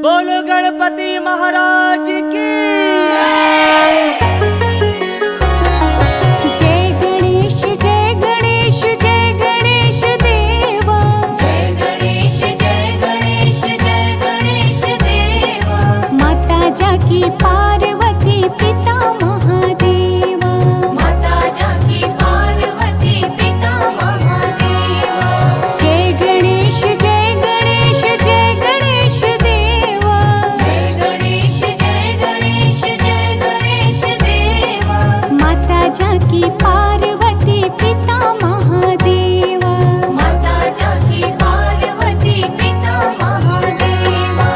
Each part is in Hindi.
बोलो गणपति महाराज की। जय गणेश जय गणेश जय गणेश देवा। जय गणेश जय गणेश जय गणेश देवा। माता जाकी पार्वती पिता महादेवा। माता जाकी पार्वती पिता महादेवा। जय गणेश जय गणेश जय गणेश देवा। जय गणेश जय गणेश जय गणेश देवा। माता जाकी पार्वती पिता महादेवा। माता जाकी पार्वती पिता महादेवा।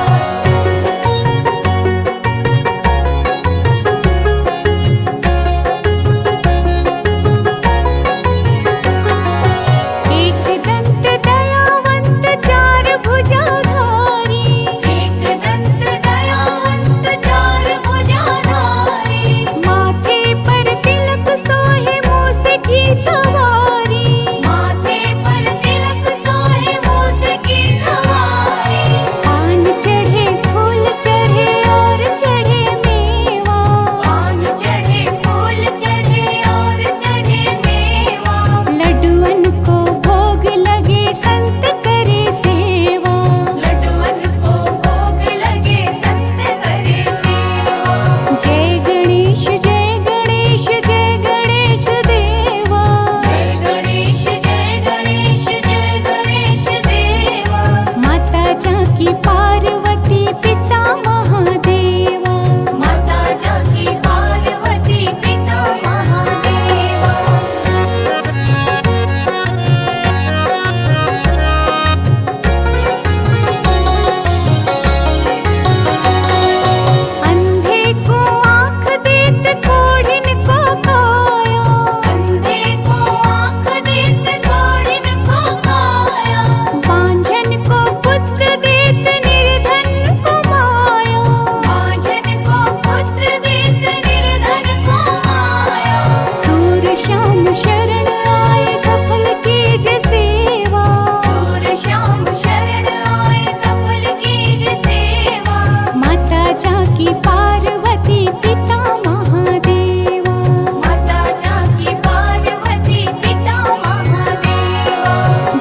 एक दंत दयावंत चार भुजाधारी। एक दंत दयावंत चार भुजाधारी। माथे पर तिलक सोहे मूस की सवारी। माथे पर तिलक सोहे मूस की सवारी। पान चढ़े फूल चढ़े और चढ़े मेवा। पान चढ़े फूल चढ़े और चढ़े मेवा। लड्डुअन को भोग लगे संत करे सेवा। लड्डुअन को भोग लगे संत करे सेवा। जय गणेश जय गणेश जय गणेश देवा। जय गणेश जय गणेश जय गणेश देवा। माता जाकी पार्वती पिता महादेवा। माता जाकी पार्वती पिता महादेवा। अंधे को आँख देत कोढ़िन को काया। अंधे को आँख देत कोढ़िन को काया। बांझन को पुत्र देत निर्धन को माया। बांझन को पुत्र देत निर्धन को माया। सूर श्याम शरण आए सफल कीज सेवा। सूर श्याम शरण आए सफल कीज सेवा। माता जाकी पार्वती पिता महादेवा। माता जाकी पार्वती पिता महादेवा।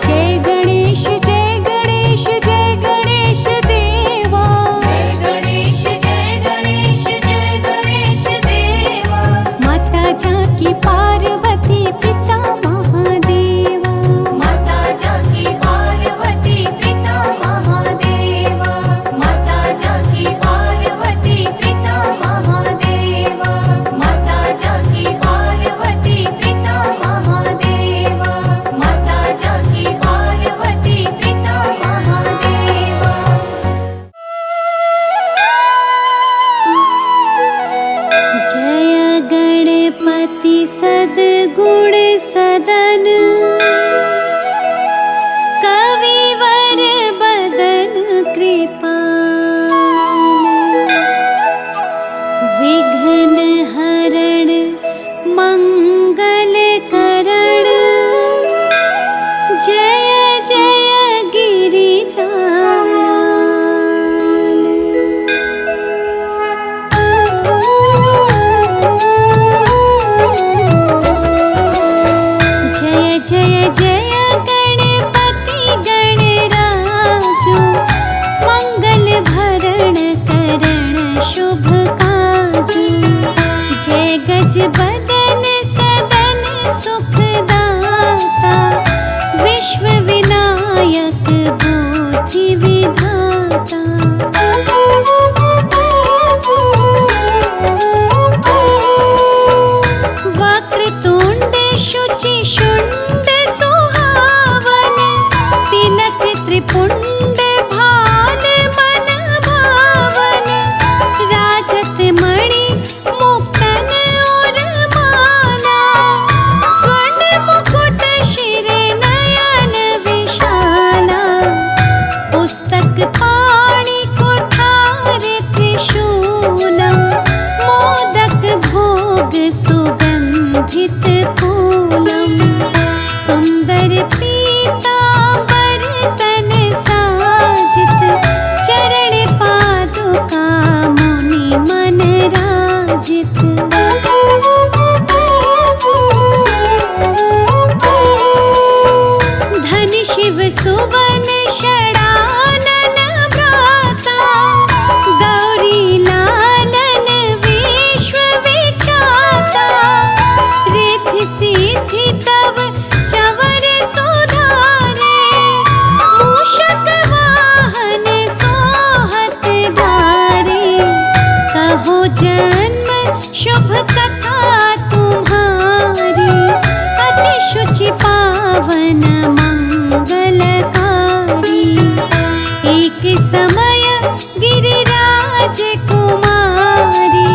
जय गणेश जय गणेश जय गणेश देवा। जय गणेश जय गणेश जय गणेश देवा। माता जाकी पार्वती पिता महादेवा। माता जाकी पार्वती पिता महादेवा। माता जाकी पार्वती पिता महादेवा। माता जाकी पार्वती पिता महादेवा। माता जाकी पार्वती पिता महादेवा। जय गणपति सद्गुण सदन। कविवर बदन कृपाल। विघ्न हरण मंगल करण। जय जय जय जय जय गणपति गणराजो। मंगल भरण करण शुभ काजो। जय गज बदन सदन सुखदाता। विश्व विनायक बुद्धि विधाता। वक्रतुंड शुचि शुंड सुहावन। तिलक त्रिपुंड भाल मन भावन। राजत मणि मुक्तन और मा जन्म शुभ कथा तुम्हारी, अति शुचि पावन मंगलकारी। एक समय गिरिराज कुमारी,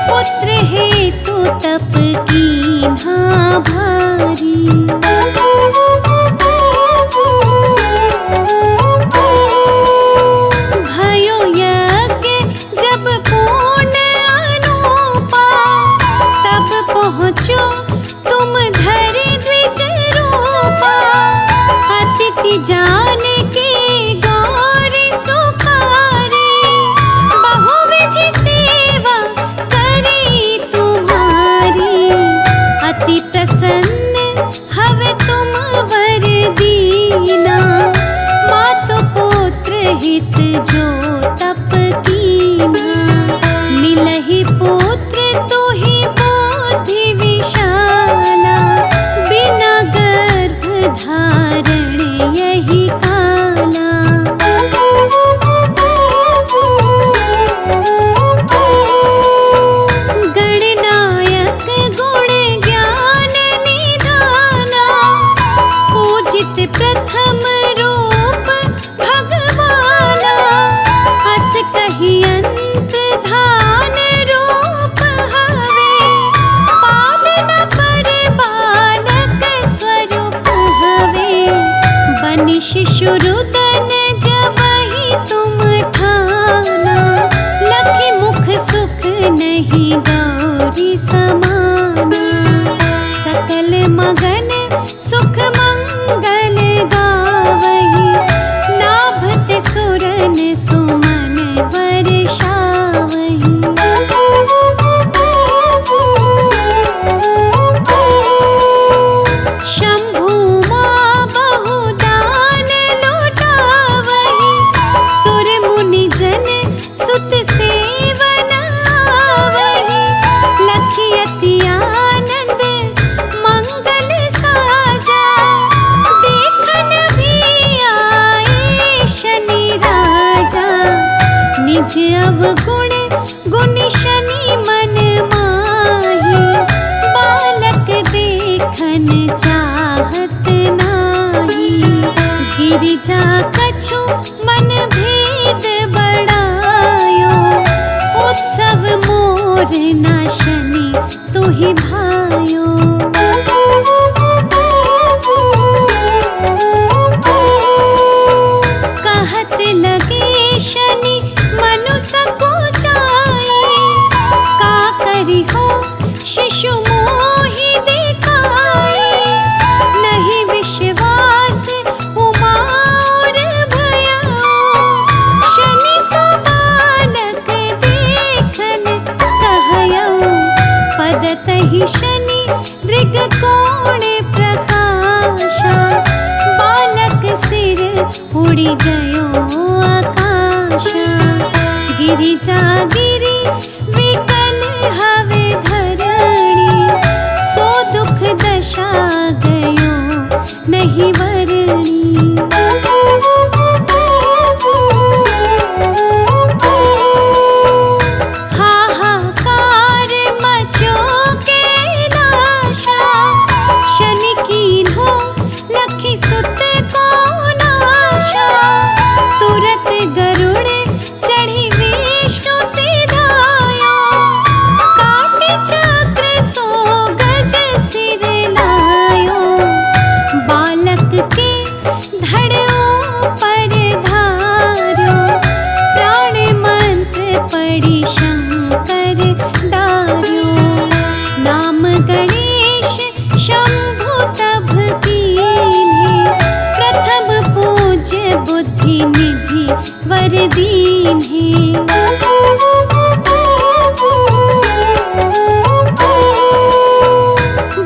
पुत्र हेतु तप कीन्हा भारी। भयो यज्ञ जब पूर्ण अनुपा, तब पहुँचो तुम धरि द्विज रूपा। अतिथि जान के गौरी सुखारी, बहुविधि सेवा करी तुम्हारी। अति प्रसन्न हवे तुम वर दीना, मातु पुत्र हित जो तप कीना। मिलहि पुत्र तुहि बुद्धि विशाला, बिना गर्भ धारण यही काला। गणनायक गुण ज्ञान निधाना, पूजित प्रथम रूप भगवाना। अस कहि अंत धान रूप हवे, पालन पर बालक स्वरूप हवे। बनि शिशु रुदन जबहि तुम ठाना, लखि मुख सुख नहीं गौरी समाना। सकल मगन सुख मंगल गावही, नाभत सुरन सुमन वर्षावही। शंभु मां बहुदान लुटावही, सुर मुनि जन सुत सेवन आवही। लखि अति आनंद मंगल साजा, देखन भी आए शनि राजा। निज अवगुण गुण शनि मन माही, बालक देखन चाहत नाही। गिरिजा कछु मन भेद बढ़ायो, उत्सव मोर ना शनि तुहि भायो। कहत लगे शनि मनु सकुचाई, का करि हो शिशु मोहि दिखाई। नहीं विश्वास उमा और भयो, शनि सो बालक देखन कहयो। पदतहि शनि दृग कोण प्रकाशा, बालक सिर उड़ि गयो आकाशा। गिरिजा गिरि विकल हवे धरणी, सो दुख दशा गयो नहीं वरणी। हाहाकार मचो कैलाशा, शनि कीन्हो लखि सुत को नाशा। तुरत गरुड़ चढ़ी विष्णु सिधायो, काटे चक्र सो गज सिर लायो। बालक के धड़ों पर धारो, प्राण मंत्र पढ़ि शंकर डार्यो। नाम गणेश शंभु तब कीन्हे, प्रथम पूज्य बुद्धि निधि वर दीन्हे।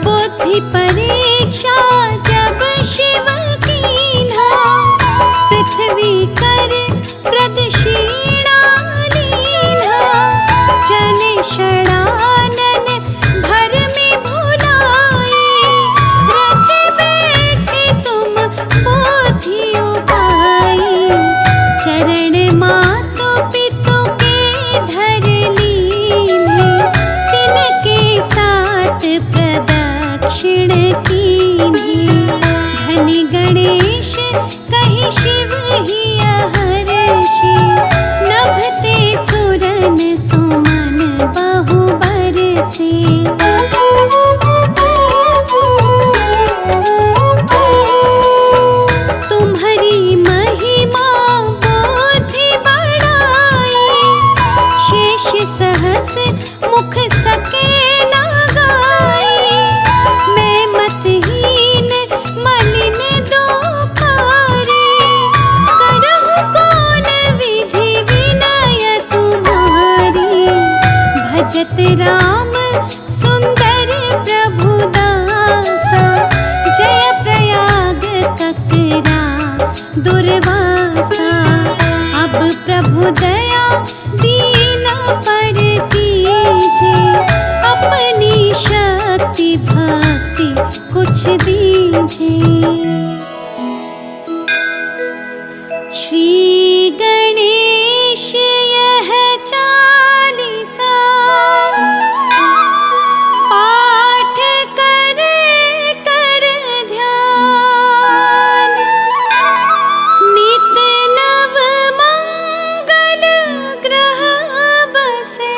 बुद्धि परीक्षा जब शिव कीन्हा, पृथ्वी कर प्रदक्षिणा लीन्हा। चले षडानन भर में भुलाए, रचे बैठे तुम बोधि उपाय। चरण मातु भगत राम सुंदर प्रभु दासा, जय प्रयाग ककरा दुर्वासा। अब प्रभु दया दीना पर कीजे, अपनी शक्ति भक्ति कुछ दीजिए। श्री गणेश यह चालीसा पाठ करे कर ध्यान, नित नव मंगल ग्रह बसे,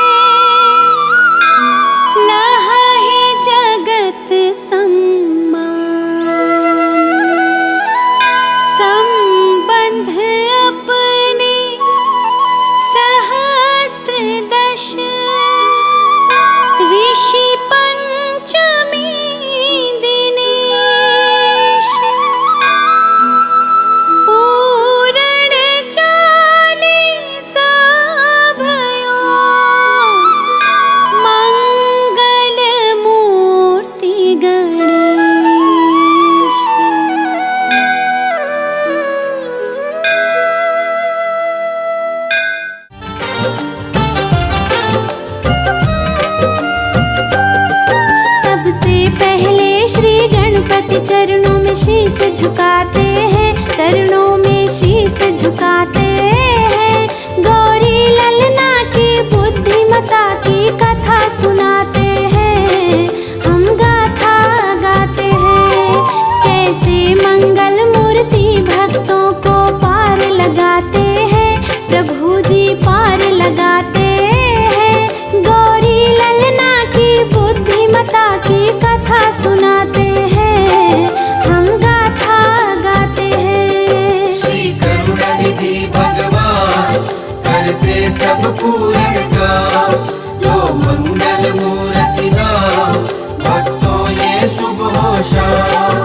लहहि जगत सम्मान। संबंध अपने सहस्त्र दश, ऋषि पंचमी दिनेश। पूरण चालीसा भयो, मंगल मूर्ति गणेश। सबसे पहले श्री गणपति चरणों में शीश झुकाते हैं, चरणों में शीश झुकाते हैं। गौरी ललना की बुद्धिमता की कथा सुनाते हैं, हम गाथा गाते हैं। कैसे मंगल मूर्ति भक्तों को पार लगाते हैं, प्रभु जी पार लगाते हैं। गौरी ललना की बुद्धिमता की कथा सुनाते हैं, हम गाथा गाते हैं। श्री करुणानिधि भगवान करते सब पूर्ण काम, जो मंगल मूर्ति नाम भक्तों ये शुभ हो शाम।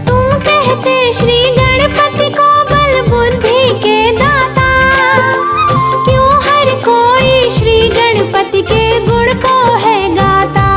तुम कहते श्री गणपति को बल बुद्धि के दाता, क्यों हर कोई श्री गणपति के गुण को है गाता।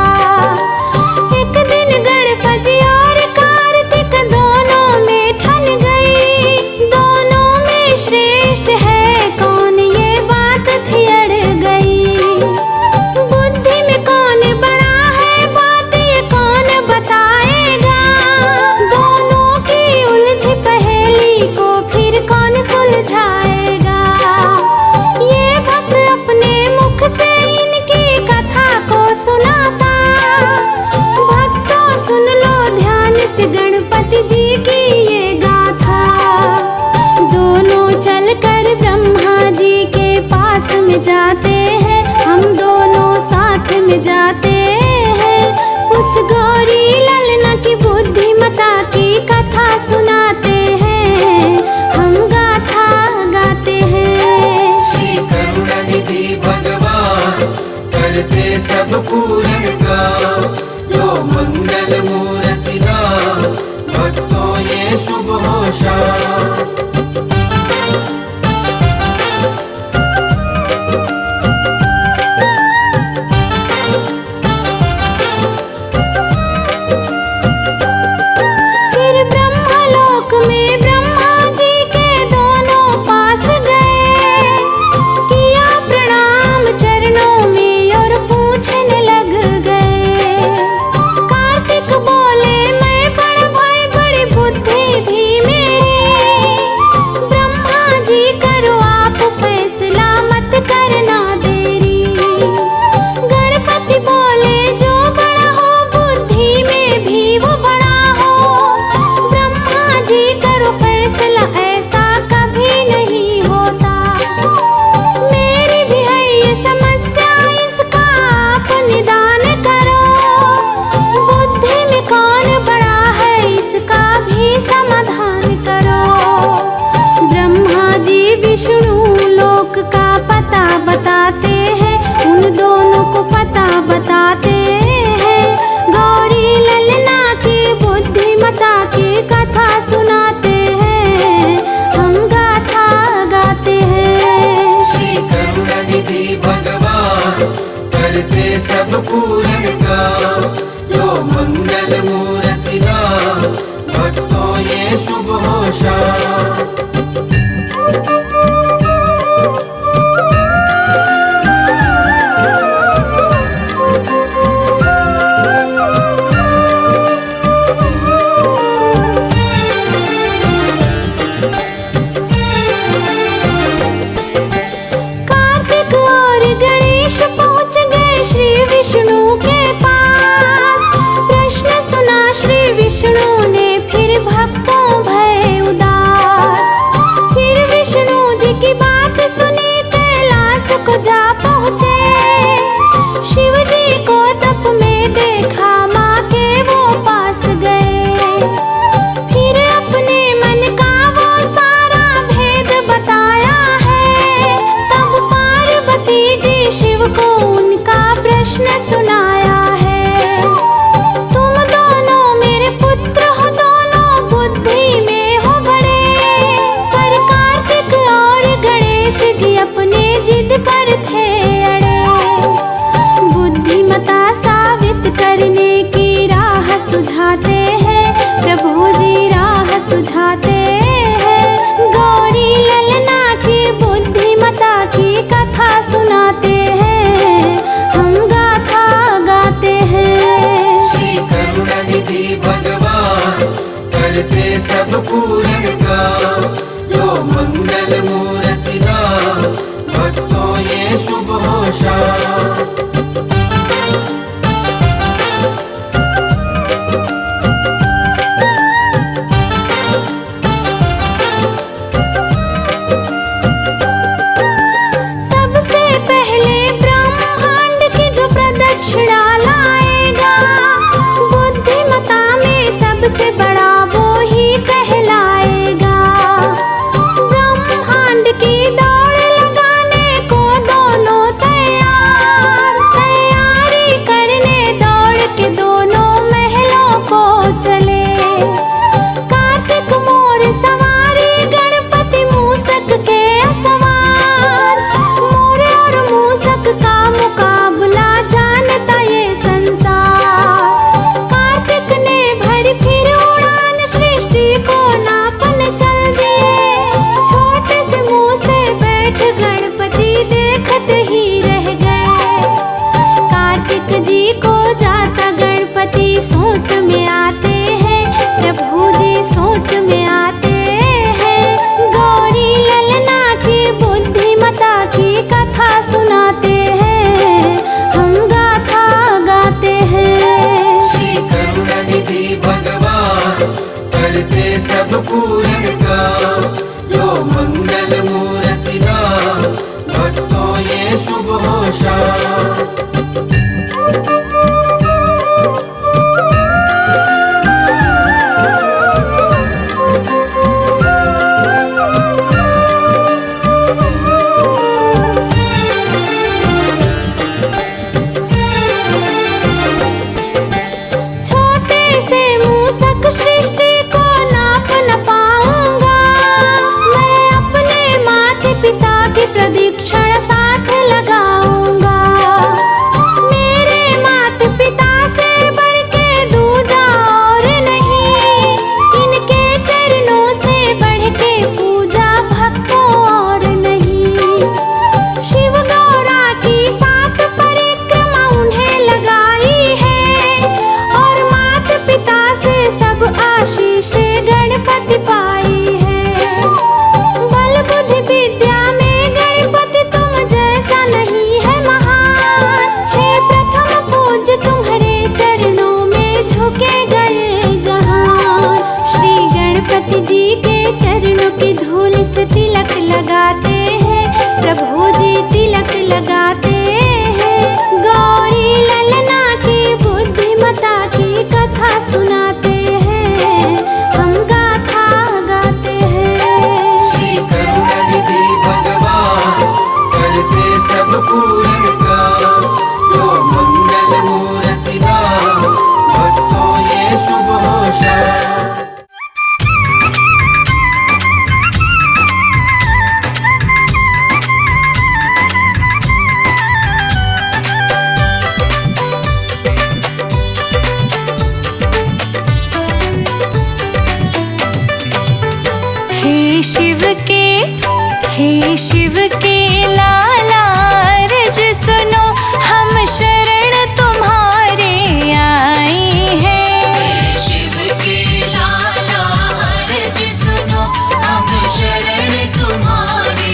हे शिव के लाला अर्ज सुनो, हम शरण तुम्हारे आए हैं। शिव के लाला अर्ज सुनो, हम शरण तुम्हारे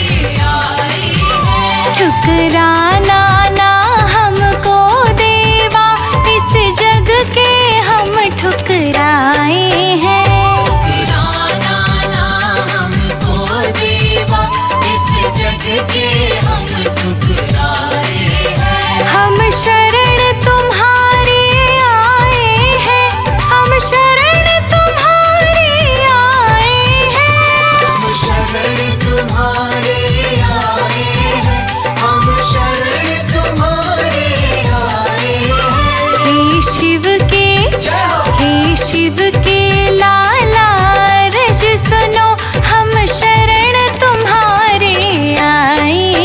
आए हैं। ठुकराना ना हमको देवा, इस जग के हम ठुकराए हैं। ठुकराना ना हमको देवा, इस जग के हम ठुकराए हैं। हम शरण तुम्हारे आए हैं, हम शरण तुम्हारे आए हैं। हम शरण तुम्हारे आए हैं, हम शरण तुम्हारे आए हैं। हे शिव के, हे शिव के लाला अर्ज सुनो, हम शरण तुम्हारे आए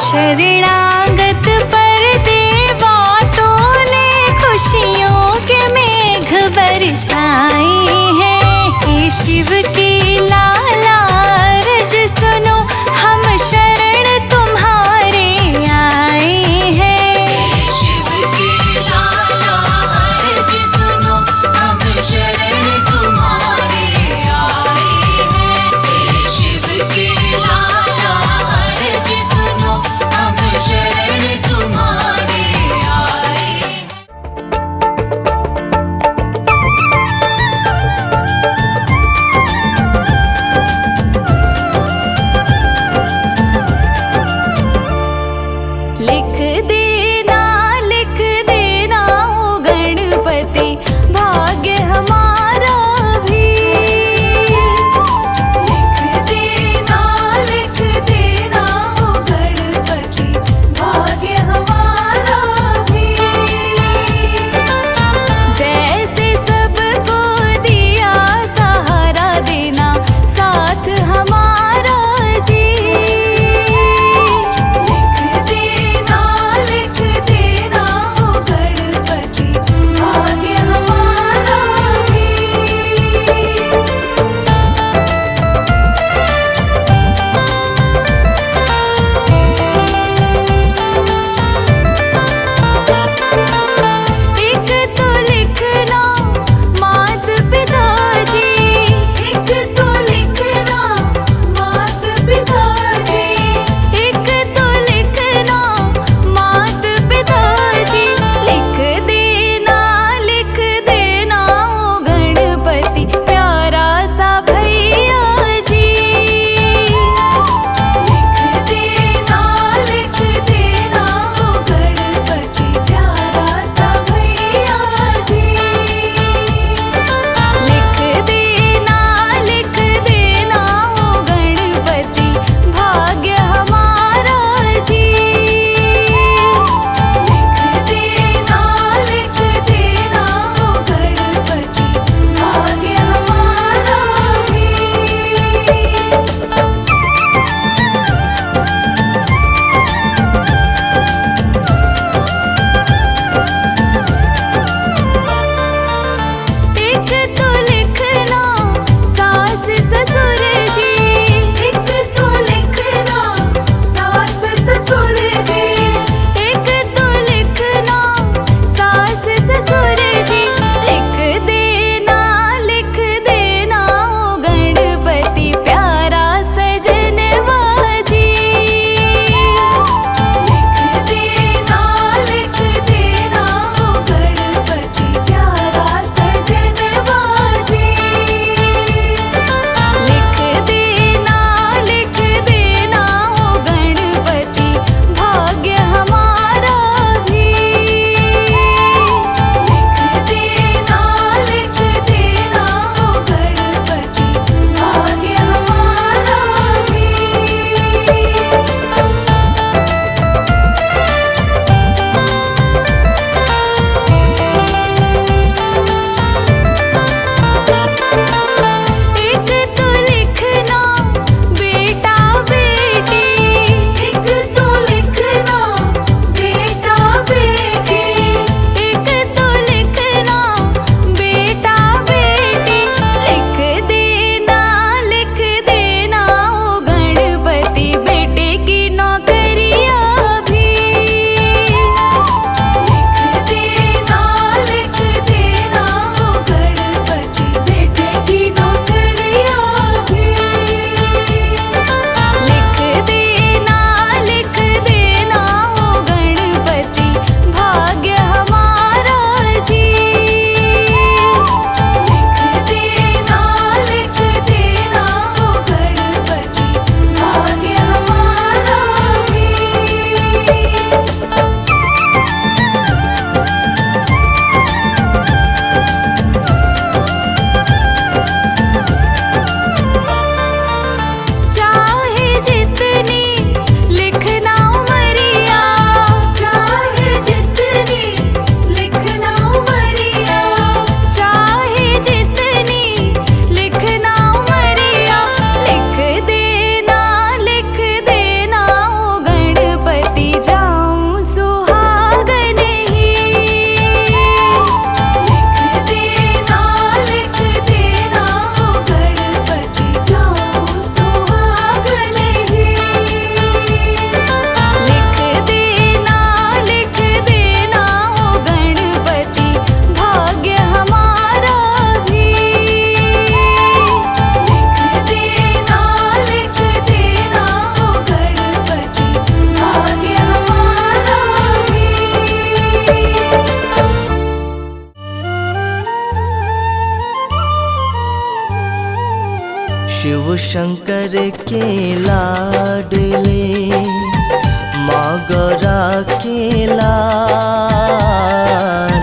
शरणागत पर देवातों ने खुशियों के मेघ बरसाए हैं। हे शिव के लाला अर्ज सुनो, हम शरण तुम्हारे आए हैं। हे शिव के लाला अर्ज सुनो, हम शरण तुम्हारे आए हैं। हे शिव के लाला अर्ज सुनो, हम शरण शंकर के लाडले माँ गौरा के लाल,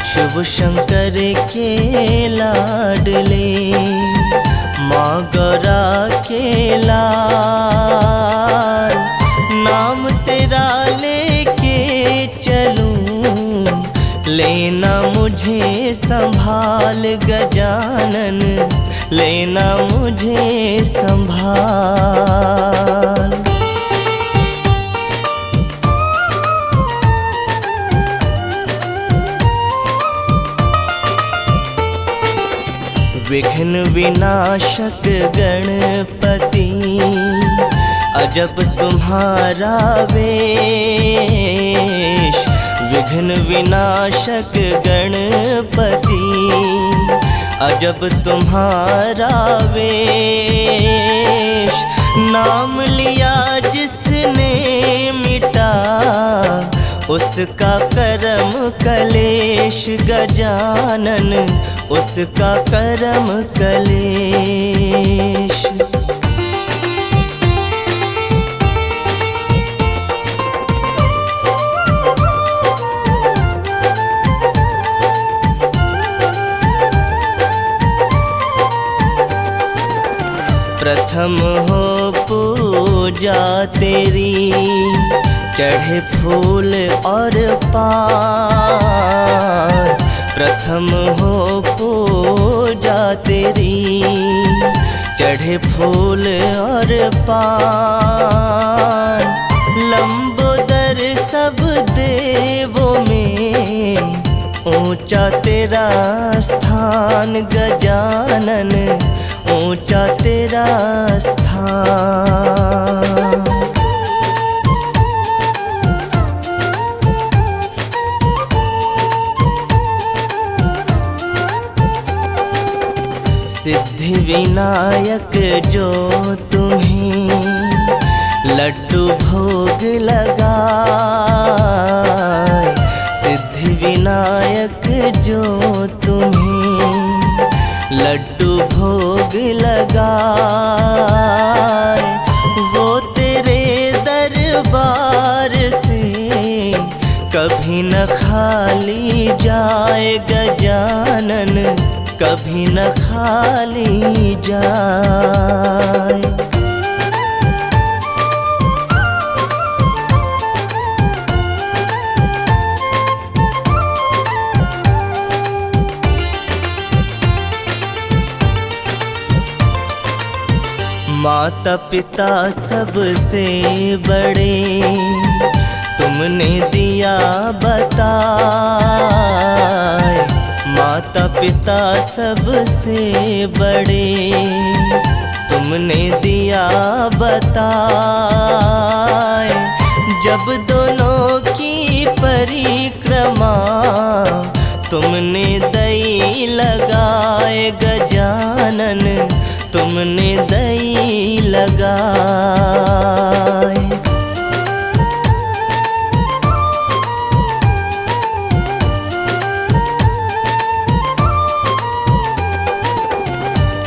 शिव शंकर के लाडले माँ गौरा के लाल। नाम तेरा लेके चलूं, लेना मुझे संभाल गजानन, लेना मुझे संभाल। विघ्न विनाशक गणपति अजब तुम्हारा वेश, विघ्न विनाशक गणपति अजब तुम्हारा वेश। नाम लिया जिसने मिटा उसका करम कलेश गजानन, उसका करम कलेश। प्रथम हो पूजा तेरी, चढ़े फूल और पान। प्रथम हो पूजा तेरी, चढ़े फूल और पान। लंबोदर सब देवों में ऊंचा तेरा स्थान गजानन, ऊंचा तेरा स्थान। सिद्धि विनायक जो तुम्हें लड्डू भोग लगाए, सिद्धि विनायक जो तुम्हें लड्डू भोग लगाए। वो तेरे दरबार से कभी न खाली जाए गजानन, कभी न खाली जाए। माता पिता सबसे बड़े तुमने दिया बताए, माता पिता सबसे बड़े तुमने दिया बताए। जब दोनों की परिक्रमा तुमने दई लगाए गजानन, तुमने दई लगाए।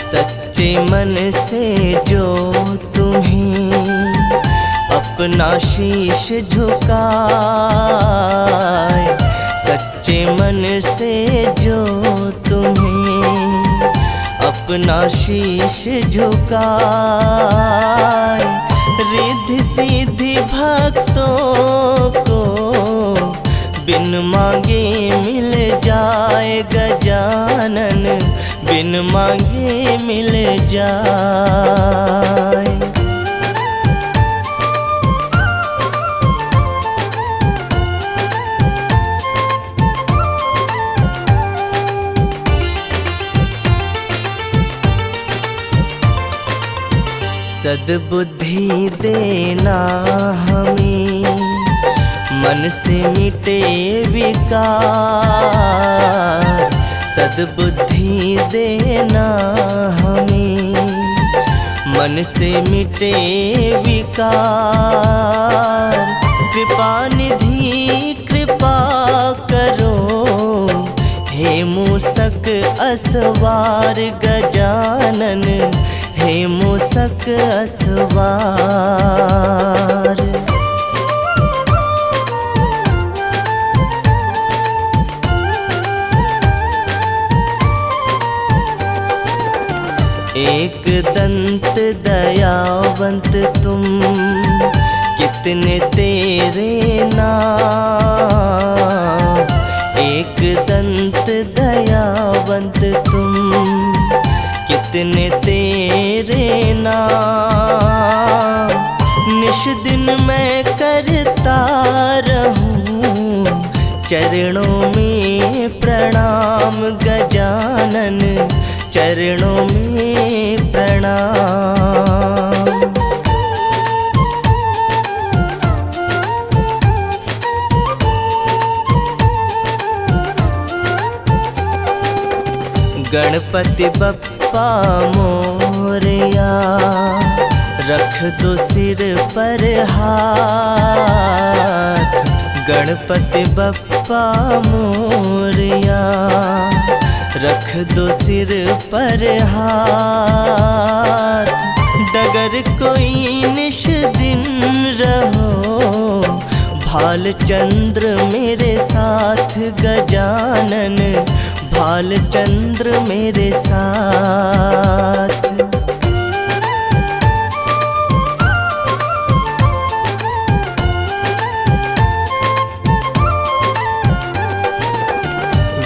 सच्चे मन से जो तुम्हें अपना शीश झुकाए, सच्चे मन से जो तुम्हें अपना शीश झुकाए। रिद्धि सिद्धि भक्तों को बिन मांगे मिल जाए गजानन, बिन मांगे मिल जाए। सद्बुद्धि देना हमें, मन से मिटे विकार। सद्बुद्धि देना हमें, मन से मिटे विकार। कृपा निधि कृपा करो, हे मूसक असवार गजानन, हे मूसक सक असवार। एक दंत दयावंत तुम, कितने तेरे नाम। एक दंत दयावंत तुम, कितने तेरे नाम। निश दिन मैं करता रहूं चरणों में प्रणाम गजानन, चरणों में प्रणाम। गणपति बप्पा मोरया, रख दो सिर पर हाथ। गणपति बप्पा मोरया, रख दो सिर पर हाथ। डगर कोई निश दिन रहो, भाल चंद्र मेरे साथ गजानन, भाल चंद्र मेरे साथ।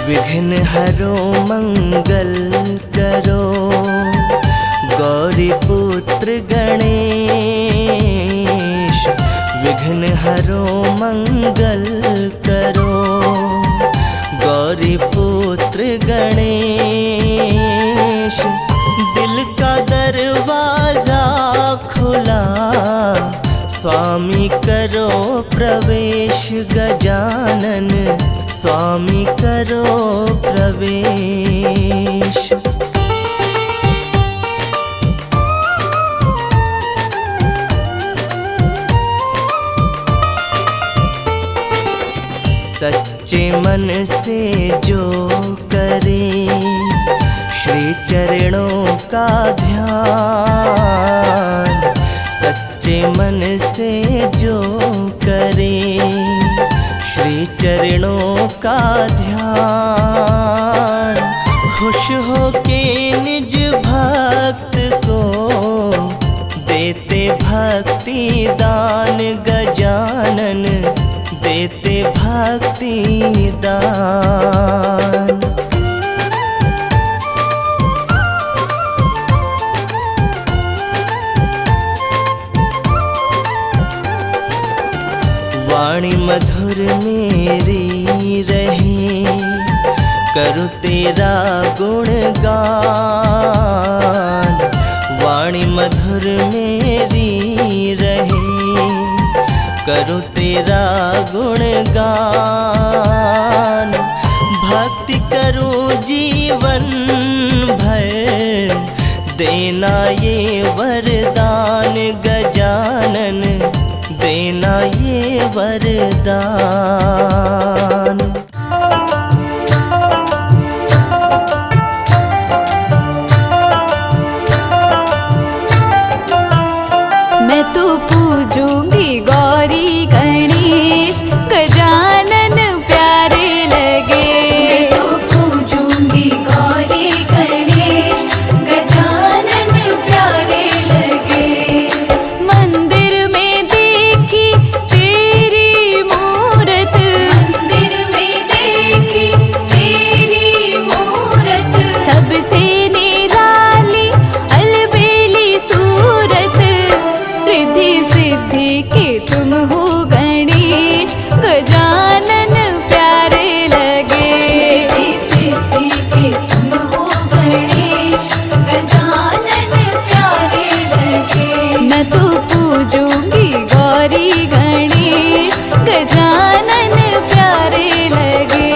विघ्न हरो मंगल करो, गौरी पुत्र गणेश। विघ्न हरो मंगल करो, गौरी पुत्र गणेश। दिल का दरवाजा खुला, स्वामी करो प्रवेश गजानन, स्वामी करो प्रवेश। सच्चे मन से जो करे श्री चरणों का ध्यान। सच्चे मन से जो करे श्री चरणों का ध्यान। खुश हो के निज भक्त को देते भक्ति दान गजानन, देते भक्ति दान। वाणी मधुर मेरी रहे, करूँ तेरा गुणगान। वाणी मधुर मेरी रहे, करूँ तेरा गुणगान। भक्ति करूँ जीवन भर, देना ये वरदान गजानन, देना ये वरदान। मैं तो पूजूंगी गौरी गणेश, गजानन प्यारे लगे। मैं तो पूजूंगी गौरी गणेश, गजानन प्यारे लगे। मंदिर में देखी तेरी मूरत, मंदिर में देखी तेरी मूरत। सबसे निराली अलबेली सूरत। रिद्धि सिद्धि के तुम हो गणेश, गजानन प्यारे लगे। रिद्धि सिद्धि के तुम हो गणेश, गजानन प्यारे लगे। मैं तो पूजूंगी गौरी गणेश, गजानन प्यारे लगे।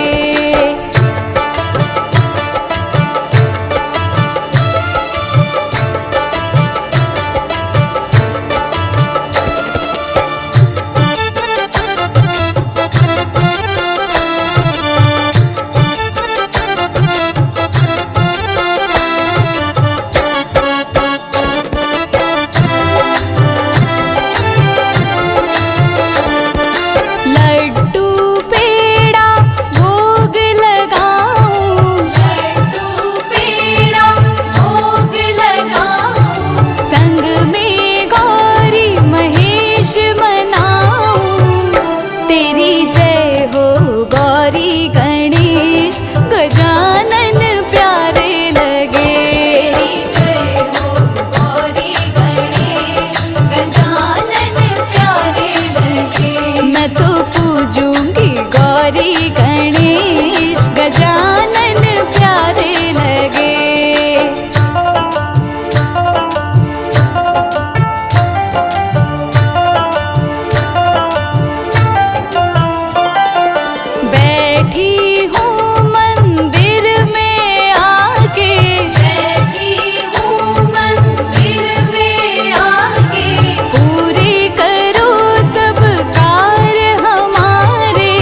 मैं तो पूजूंगी गौरी गणेश, गजानन प्यारे लगे। बैठी हूँ मंदिर में आके, बैठी हूँ मंदिर में आके, पूरे करो सब कार्य हमारे।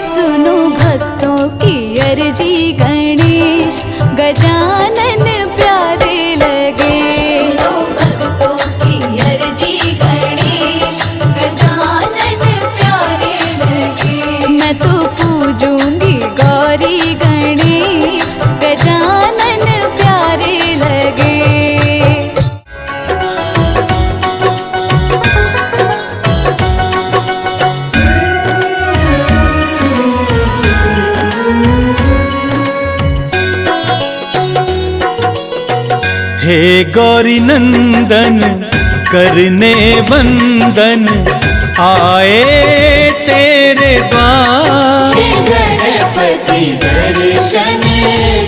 सुनो भक्तों की अर्जी गणेश, गजानन प्यारे लगे। सुनो भक्तों की अर्जी गणेश, गजानन प्यारे लगे। मैं तो पूजूंगी गौरी गणेश, गजानन प्यारे लगे। हे गौरी नंदन करने वंदन आए तेरे द्वार। गणपति दर्शन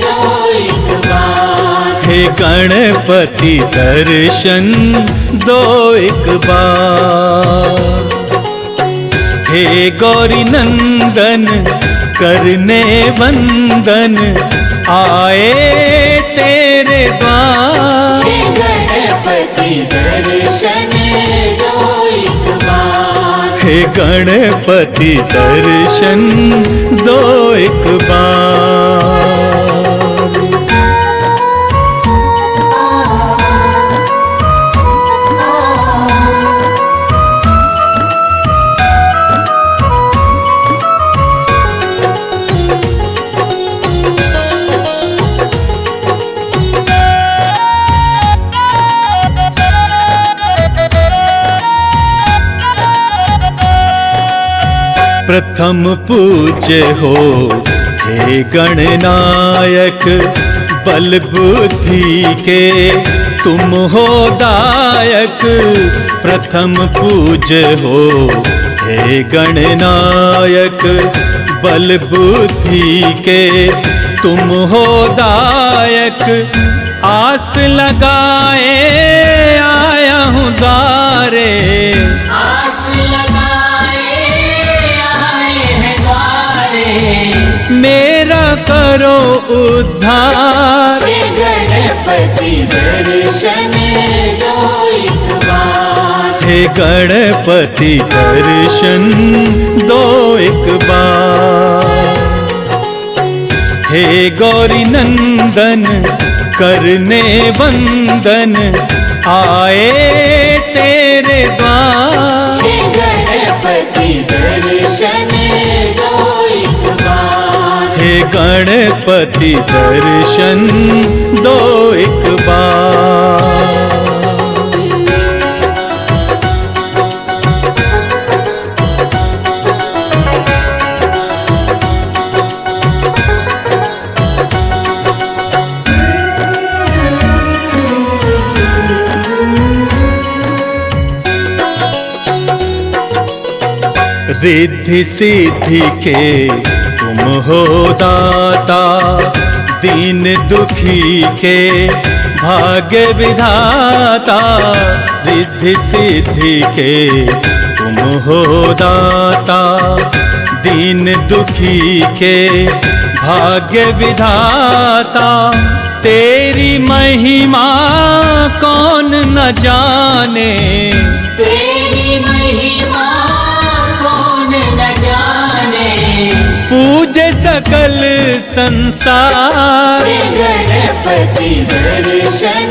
दो एक बार, हे गणपति दर्शन दो एक बार। हे गौरी नंदन करने वंदन आए तेरे द्वार। गणपति दर्शन दो एक बार, हे गणपति दर्शन दो एक बार। प्रथम पूज्य हो हे गणनायक, बल बुद्धि के तुम हो दायक। प्रथम पूज्य हो हे गणनायक, बल बुद्धि के तुम हो दायक। आस लगाए आया हूँ द्वारे, आस लगाए आए हैं द्वारे। मेरा करो उद्धार। हे गणपति दर्शन दो एक बार, हे गणपति दर्शन दो एक बार। हे गौरी नंदन करने वंदन आए तेरे द्वार। हे गणपति दर्शन दो एक बार, हे गणपति दर्शन दो एक बार। रिद्धि सिद्धि के तुम हो दाता, दीन दुखी के भाग्य विधाता। रिद्धि सिद्धि के तुम हो दाता, दीन दुखी के भाग्य विधाता। तेरी महिमा कौन न जाने, तेरी महिमा कौन न जाने। पूजे सकल संसार। हे गणपति दर्शन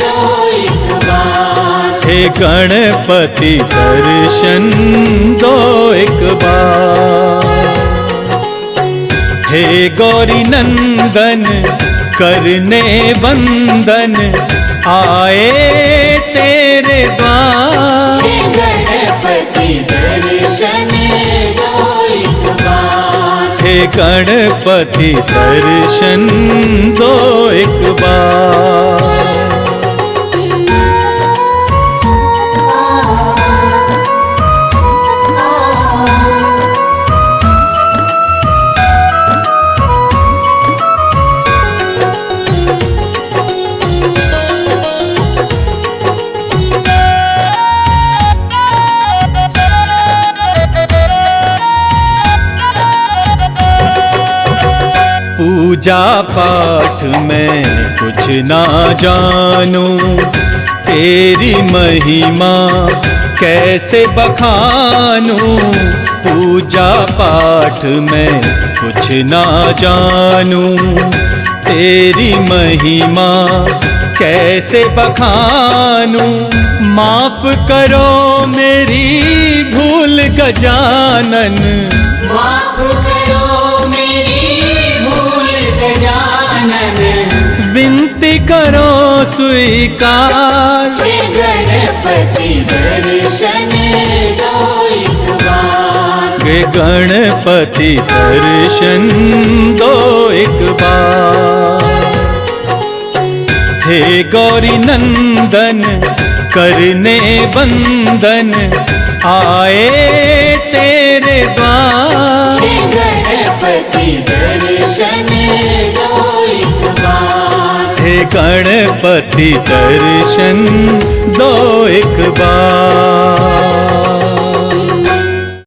दो एक बार, हे गणपति दर्शन दो एक बार। हे गौरी नंदन करने वंदन आए तेरे द्वार। हे गणपति दर्शन दो एक बार, हे गणपति दर्शन दो एक बार। पूजा पाठ में कुछ ना जानूं, तेरी महिमा कैसे बखानूं। पूजा पाठ में कुछ ना जानूं, तेरी महिमा कैसे बखानूं। माफ करो मेरी भूल गजानन, माफ करो मेरी भूल गजानन। विनती करो स्वीकार। हे गणपति दर्शन दो एक बार, हे गणपति दर्शन दो एक बार। हे गौरी नंदन करने बंदन, आए तेरे द्वार। हे गणपति दर्शन दो एक बार, हे गणपति दर्शन दो एक बार।